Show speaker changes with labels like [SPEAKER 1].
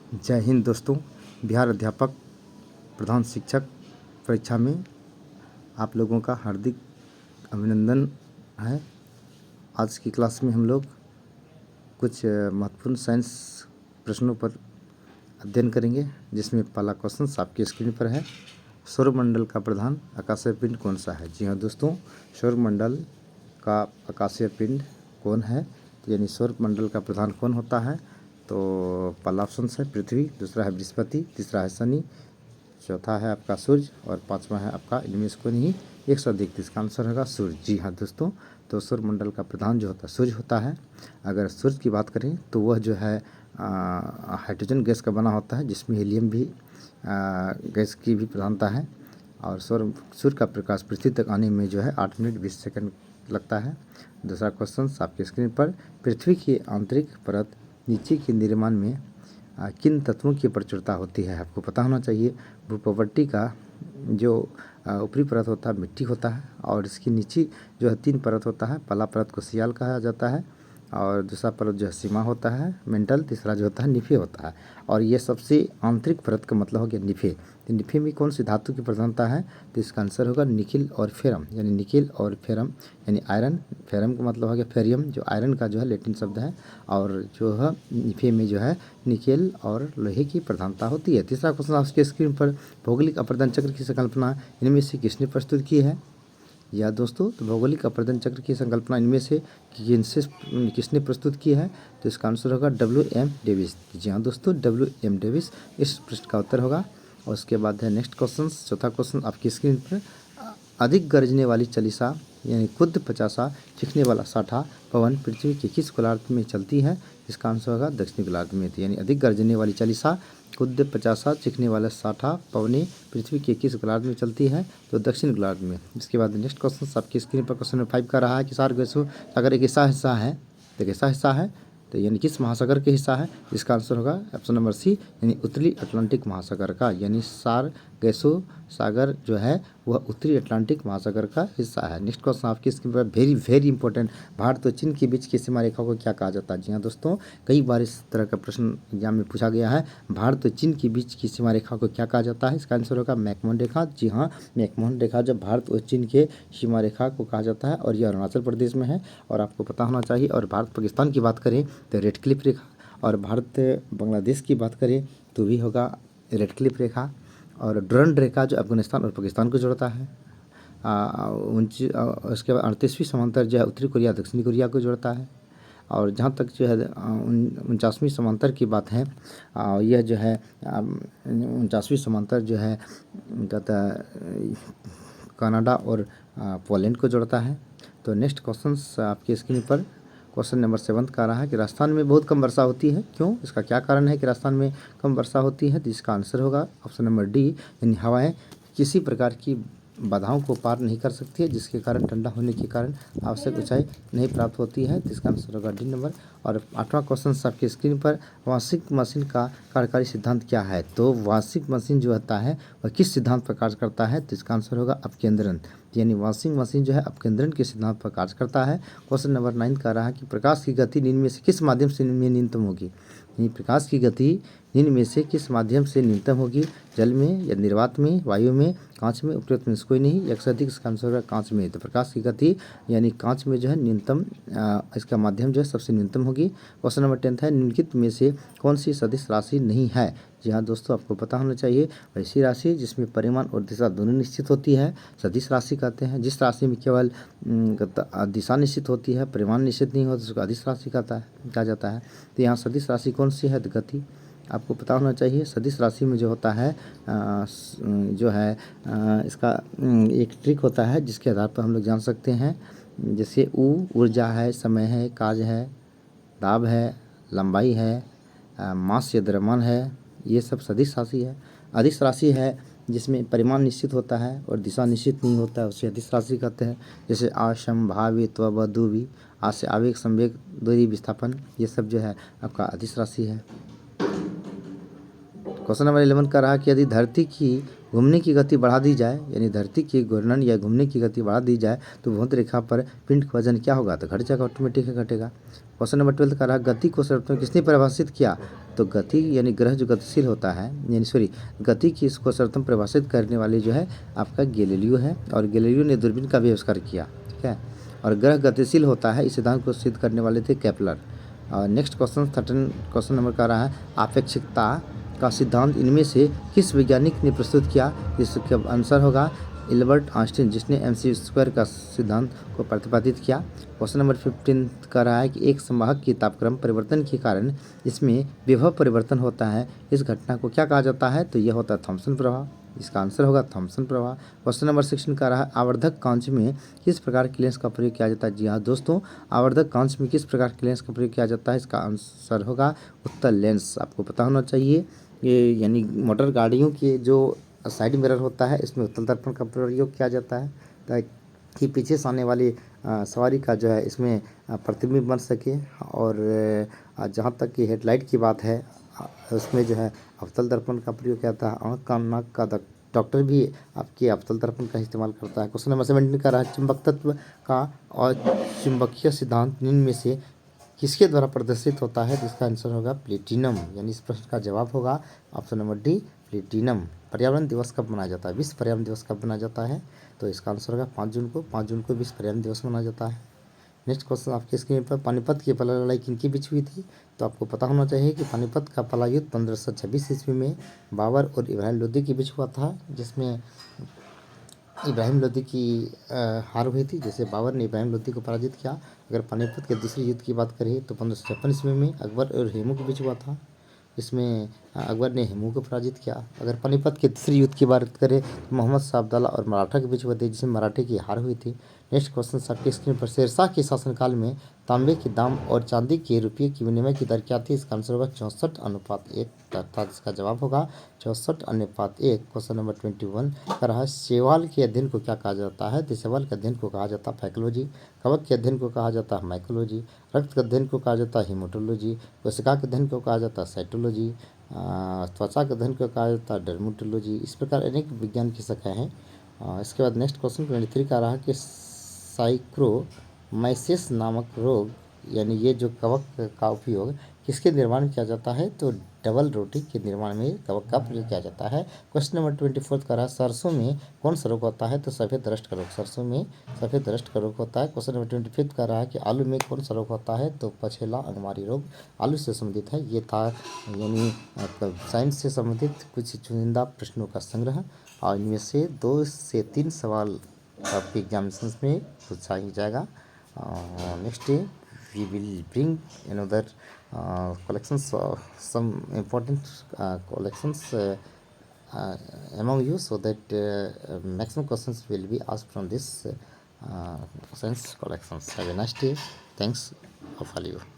[SPEAKER 1] जय हिंद दोस्तों। बिहार अध्यापक प्रधान शिक्षक परीक्षा में आप लोगों का हार्दिक अभिनंदन है। आज की क्लास में हम लोग कुछ महत्वपूर्ण साइंस प्रश्नों पर अध्ययन करेंगे, जिसमें पहला क्वेश्चन आपकी स्क्रीन पर है। सौरमंडल का प्रधान आकाशीय पिंड कौन सा है? जी हाँ दोस्तों, सौरमंडल का आकाशीय पिंड कौन है, यानी सौरमंडल का प्रधान कौन होता है? तो पहला ऑप्शन है पृथ्वी, दूसरा है बृहस्पति, तीसरा है शनि, चौथा है आपका सूर्य और पांचवा है आपका इनमें से कोई नहीं 131। इसका आंसर होगा सूर्य। जी हाँ दोस्तों, तो सौरमंडल का प्रधान जो होता है सूर्य होता है। अगर सूर्य की बात करें तो वह जो है हाइड्रोजन गैस का बना होता है, जिसमें हीलियम भी गैस की भी प्रधानता है। और सूर्य का प्रकाश पृथ्वी तक आने में जो है 8 मिनट 20 सेकंड लगता है। दूसरा क्वेश्चन आपके स्क्रीन पर, पृथ्वी की आंतरिक परत नीचे के निर्माण में किन तत्वों की प्रचुरता होती है? आपको पता होना चाहिए। भूप्रवृत्ति का जो ऊपरी परत होता है मिट्टी होता है, और इसकी नीचे जो है 3 परत होता है। पहला परत को सियाल कहा जाता है, और दूसरा परत जो है सीमा होता है मेंटल, तीसरा जो होता है निफे होता है। और ये सबसे आंतरिक परत का मतलब हो गया निफे। तो निफे में कौन सी धातु की प्रधानता है? तो इसका आंसर होगा निकिल और फेरम, यानी निकिल और फेरम यानी आयरन। फेरम का मतलब हो गया फेरियम, जो आयरन का जो है लैटिन शब्द है। और जो है निफे में जो है निकेल और लोहे की प्रधानता होती है। तीसरा क्वेश्चन आपके स्क्रीन पर, भौगोलिक अपरदन चक्र की संकल्पना इनमें से किसने प्रस्तुत की है? या दोस्तों, तो भौगोलिक अपरदन चक्र की संकल्पना इनमें से किसने प्रस्तुत की है? तो इसका आंसर होगा WM डेविस। जी हाँ दोस्तों, WM डेविस इस प्रश्न का उत्तर होगा। और उसके बाद है नेक्स्ट क्वेश्चन, चौथा क्वेश्चन आपकी स्क्रीन पर, अधिक गरजने वाली चालीसा यानी कुद 50 चिखने वाला 60 पवन पृथ्वी के किस गोलार्ध में चलती है? इसका आंसर होगा दक्षिणी गोलार्ध में। यानी अधिक गरजने वाली चालीसा कुद 50 चिखने वाला 60 पवने पृथ्वी के किस गोलार्ध में चलती है? तो दक्षिण गोलार्ध में। इसके बाद नेक्स्ट क्वेश्चन आपकी स्क्रीन पर क्वेश्चन नंबर 5 का रहा है कि सागर एक ऐसा हिस्सा है, तो कैसा हिस्सा है, तो यानी किस महासागर के हिस्सा है? इसका आंसर होगा ऑप्शन नंबर सी, यानी उत्तरी अटलांटिक महासागर का। यानी सारगेसो सागर जो है वह उत्तरी अटलांटिक महासागर का हिस्सा है। नेक्स्ट क्वेश्चन आपकी स्क्रीन पर, वेरी वेरी इंपॉर्टेंट, भारत और चीन के बीच की सीमा रेखा को क्या कहा जाता है? जी हाँ दोस्तों, कई बार इस तरह का प्रश्न एग्जाम में पूछा गया है। भारत और चीन के बीच की सीमा रेखा को क्या कहा जाता है? इसका आंसर होगा मैकमोहन रेखा। जी हाँ, मैकमोहन रेखा जब भारत और चीन के सीमा रेखा को कहा जाता है, और यह अरुणाचल प्रदेश में है, और आपको पता होना चाहिए। और भारत पाकिस्तान की बात करें तो रेड क्लिफ रेखा, और भारत बांग्लादेश की बात करें तो भी होगा रेड क्लिफ रेखा। और डुरंड रेखा जो अफगानिस्तान और पाकिस्तान को जोड़ता है। उसके बाद 38वीं समांतर जो है उत्तरी कोरिया दक्षिणी कोरिया को जोड़ता है। और जहाँ तक जो है 49वीं समांतर की बात है, यह जो है 49वीं समांतर जो है कहता है कनाडा और पोलैंड को जोड़ता है। तो नेक्स्ट क्वेश्चन आपकी स्क्रीन पर क्वेश्चन नंबर 7 का रहा है कि राजस्थान में बहुत कम वर्षा होती है, क्यों? इसका क्या कारण है कि राजस्थान में कम वर्षा होती है? तो इसका आंसर होगा ऑप्शन नंबर डी, यानी हवाएं किसी प्रकार की बाधाओं को पार नहीं कर सकती है, जिसके कारण ठंडा होने के कारण आवश्यक ऊंचाई नहीं प्राप्त होती है। तो इसका आंसर होगा डी नंबर। और 8वां क्वेश्चन आपकी स्क्रीन पर, वार्षिक मशीन का कार्यकारी सिद्धांत क्या है? तो वार्षिक मशीन जो होता है वह किस सिद्धांत पर कार्य करता है? तो इसका आंसर होगा अपकेंद्रण, यानी वाशिंग मशीन जो है अपकेंद्रण के सिद्धांत पर कार्य करता है। क्वेश्चन नंबर 9 का रहा है कि प्रकाश की गति निम्न में से किस माध्यम से न्यूनतम होगी? यानी प्रकाश की गति निम्न में से किस माध्यम से न्यूनतम होगी? जल में या निर्वात में, वायु में, कांच में, उपरोक्त में से कोई नहीं, एक से अधिक। इसका आंसर होगा कांच में। तो प्रकाश की गति यानी कांच में जो है न्यूनतम इसका माध्यम जो है सबसे न्यूनतम होगी। क्वेश्चन नंबर 10 है, निम्नलिखित में से कौन सी सदिश राशि नहीं है? जी हाँ दोस्तों, आपको पता होना चाहिए, ऐसी राशि जिसमें परिमाण और दिशा दोनों निश्चित होती है सदिश राशि कहते हैं। जिस राशि में केवल दिशा निश्चित होती है, परिमाण निश्चित नहीं होता, उसको अदिश राशि कहा जाता है। तो यहाँ सदिश राशि कौन सी है? तो गति। आपको पता होना चाहिए सदिश राशि में जो होता है जो है इसका एक ट्रिक होता है, जिसके आधार पर हम लोग जान सकते हैं। जैसे ऊर्जा है, समय है, कार्य है, दाब है, लंबाई है, मास या द्रव्यमान है, ये सब सदिश राशि है। अदिश राशि है जिसमें परिमाण निश्चित होता है और दिशा निश्चित नहीं होता है, उसे अदिश राशि कहते हैं। जैसे असंभावित व दुवी, आज से आवेग, संवेग, दूरी, विस्थापन, ये सब जो है आपका अदिश राशि है। क्वेश्चन नंबर 11 का रहा कि यदि धरती की घूमने की गति बढ़ा दी जाए, यानी धरती की घूर्णन या घूमने की गति बढ़ा दी जाए तो भूमध्य रेखा पर पिंड का वजन क्या होगा? तो घट जाएगा, ऑटोमेटिक घटेगा। क्वेश्चन नंबर 12 का रहा गति को सर्वप्रथम किसने परिभाषित किया? तो गति यानी ग्रह जो गतिशील होता है, यानी सॉरी गति की इसको सर्वप्रथम परिभाषित करने वाली जो है आपका गैलीलियो है, और गैलीलियो ने दूरबीन का भी आविष्कार किया, ठीक है। और ग्रह गतिशील होता है इस सिद्धांत को सिद्ध करने वाले थे केपलर। और नेक्स्ट क्वेश्चन 13 क्वेश्चन नंबर का रहा है आपेक्षिकता का सिद्धांत इनमें से किस वैज्ञानिक ने प्रस्तुत किया? इसका आंसर होगा एल्बर्ट आइंस्टीन, जिसने mc² का सिद्धांत को प्रतिपादित किया। क्वेश्चन नंबर 15 का रहा है कि एक संवाहक की तापक्रम परिवर्तन के कारण इसमें विभव परिवर्तन होता है, इस घटना को क्या कहा जाता है? तो यह होता है थॉम्सन प्रभाव। इसका आंसर होगा थॉम्सन प्रभाव। क्वेश्चन नंबर 16 का रहा है आवर्धक कांच में किस प्रकार की लेंस का प्रयोग किया जाता है? जी हाँ दोस्तों, आवर्धक कांच में किस प्रकार की लेंस का प्रयोग किया जाता है? इसका आंसर होगा उत्तल लेंस। आपको पता होना चाहिए ये, यानी मोटर गाड़ियों के जो साइड मिरर होता है इसमें उत्तल दर्पण का प्रयोग किया जाता है ताकि पीछे से आने वाली सवारी का जो है इसमें प्रतिबिंब बन सके। और जहाँ तक कि हेडलाइट की बात है उसमें जो है अवतल दर्पण का प्रयोग किया जाता है। आँख कान नाक का डॉक्टर भी आपके अवतल दर्पण का इस्तेमाल करता है। क्वेश्चन नंबर 17 का रहा चुंबक तत्व का और चुंबकीय सिद्धांत निम्न में से किसके द्वारा प्रदर्शित होता है? जिसका आंसर होगा प्लेटिनम, यानी इस प्रश्न का जवाब होगा ऑप्शन नंबर डी प्लेटिनम। पर्यावरण दिवस कब मनाया जाता है? विश्व पर्यावरण दिवस कब मनाया जाता है? तो इसका आंसर होगा 5 जून को। 5 जून को विश्व पर्यावरण दिवस मनाया जाता है। नेक्स्ट क्वेश्चन आपके स्क्रीन पर पानीपत की पहला लड़ाई किनकी बीच हुई थी? तो आपको पता होना चाहिए कि पानीपत का पहला युद्ध 1526 ईस्वी में बाबर और इब्राहिम लोदी के बीच हुआ था, जिसमें इब्राहिम लोदी की हार हुई थी, जैसे बाबर ने इब्राहिम लोदी को पराजित किया। अगर पानीपत के दूसरे युद्ध की बात करें तो 1556 ईस्वी में अकबर और हेमू के बीच हुआ था, इसमें अकबर ने हेमू को पराजित किया। अगर पानीपत के तीसरे युद्ध की बात करें तो मोहम्मद शाह अब्दुल्ला और मराठा के बीच हुए थे, जिसमें मराठे की हार हुई थी। नेक्स्ट क्वेश्चन आपके स्क्रीन पर शेरशाह के शासनकाल में तांबे के दाम और चांदी के रुपये की विनिमय की दर क्या थी? इसका आंसर होगा 64:1 अर्थात इसका जवाब होगा 64:1। क्वेश्चन नंबर 21 का रहा शैवाल के अध्ययन को क्या कहा जाता है? तो शैवाल के अध्ययन को कहा जाता है पैथोलॉजी। कवक के अध्ययन को कहा जाता है माइकोलॉजी। रक्त के अध्ययन को कहा जाता है हीमोटोलॉजी। कोशिका के अध्ययन को कहा जाता है साइटोलॉजी। त्वचा के अध्ययन को कहा जाता है डर्मेटोलॉजी। इस प्रकार अनेक विज्ञान की शाखाएं हैं। इसके बाद नेक्स्ट क्वेश्चन 23 का रहा कि साइक्रोमाइसिस नामक रोग, यानी ये जो कवक का उपयोग किसके निर्माण में किया जाता है? तो डबल रोटी के निर्माण में कवक का प्रयोग किया जाता है। क्वेश्चन नंबर 24 का रहा सरसों में कौन सा रोग होता है? तो सफ़ेद रस्ट का रोग। सरसों में सफ़ेद रस्ट का रोग होता है। क्वेश्चन नंबर 25 का रहा कि आलू में कौन सा रोग होता है? तो पछेला अंगमारी रोग आलू से संबंधित है। ये था यानी साइंस से संबंधित कुछ चुनिंदा प्रश्नों का संग्रह, और इनमें से 2 से 3 सवाल आपके एग्जामिनेशन में पूछा ही जाएगा। Next day we will bring another collections, some important collections among you, so that maximum questions will be asked from this science collections. Have a nice day. Thanks of all you.